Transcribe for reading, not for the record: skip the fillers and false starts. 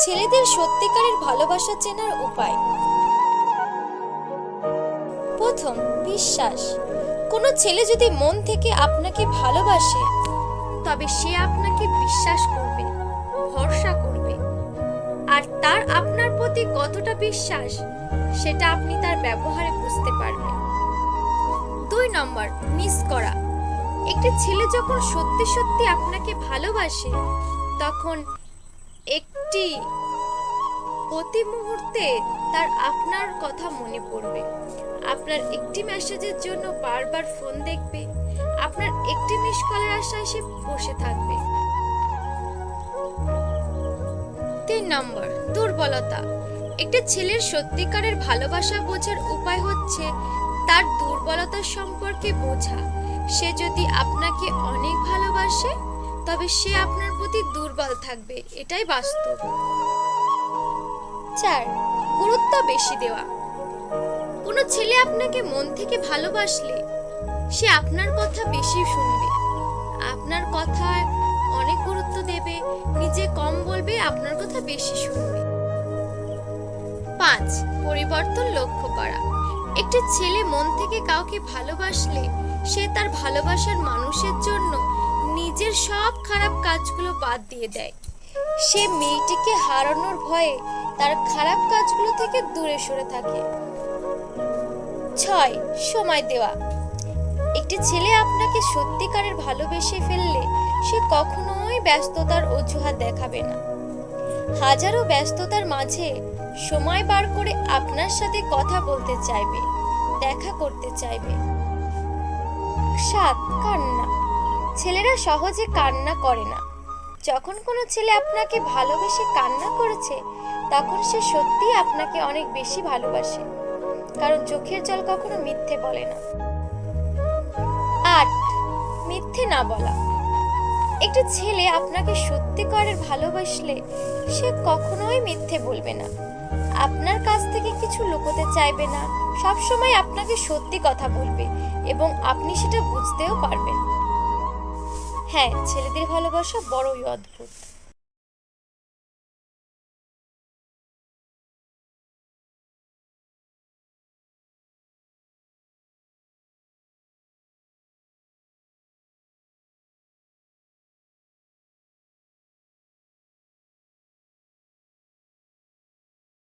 ছেলেদের সত্যিকারের ভালোবাসা চেনার উপায়। প্রথম, বিশ্বাস। কোনো ছেলে যদি মন থেকে আপনাকে ভালোবাসে তবে সে আপনাকে বিশ্বাস করবে, ভরসা করবে। আর তার আপনার প্রতি কতটা বিশ্বাস সেটা আপনি তার ব্যবহারে বুঝতে পারবেন। 2 নম্বর, মিস করা। একটি ছেলে যখন সত্যি সত্যি আপনাকে ভালোবাসে তখন প্রতি মুহূর্তে তার আপনার কথা মনে পড়বে, আপনার একটি মেসেজের জন্য বারবার ফোন দেখবে, আপনার একটি মিস কলের আশায় সে বসে থাকবে। 3 নম্বর, দুর্বলতা। একটি ছেলের সত্যিকারের ভালোবাসা বোঝার উপায় হচ্ছে তার দুর্বলতা সম্পর্কে বোঝা। সে যদি আপনাকে অনেক ভালোবাসে তবে সে আপনার প্রতি দুর্বল থাকবে, এটাই বাস্তব। 4, গুরুত্ব বেশি দেওয়া। কোনো ছেলে আপনাকে মন থেকে ভালোবাসলে সে আপনার কথা বেশি শুনবে, আপনার কথায় অনেক গুরুত্ব দেবে, নিজে কম বলবে, আপনার কথা বেশি শুনবে। 5, পরিবর্তন লক্ষ্য করা। একটি ছেলে মন থেকে কাউকে ভালোবাসলে সে তার ভালোবাসার মানুষের জন্য নিজের সব খারাপ কাজগুলো বাদ দিয়ে দেয়। সে মেয়েটিকে হারানোর ভয়ে তার খারাপ কাজগুলো থেকে দূরে সরে থাকে। 6, সময় দেওয়া। একটি ছেলে আপনাকে সত্যিকারের ভালোবেসে ফেললে সে কখনোই ব্যস্ততার অজুহাত দেখাবে না। হাজারো ব্যস্ততার মাঝে সময় বার করে আপনার সাথে কথা বলতে চাইবে, দেখা করতে চাইবে। 7, কান্না। ছেলেরা সহজে কান্না করে না। যখন কোনো ছেলে আপনাকে ভালোবেসে কান্না করেছে তখন সে সত্যিই আপনাকে অনেক বেশি ভালোবাসে, কারণ চোখের জল কখনো মিথ্যে বলে না। 8, মিথ্যে না বলা। একটি ছেলে আপনাকে সত্যিকারের ভালোবাসলে সে কখনোই মিথ্যে বলবে না, আপনার কাছ থেকে কিছু লুকোতে চাইবে না, সব সময় আপনাকে সত্যি কথা বলবে এবং আপনি সেটা বুঝতেও পারবেন। হ্যাঁ, ছেলেদের ভালোবাসা বড়ই অদ্ভুত।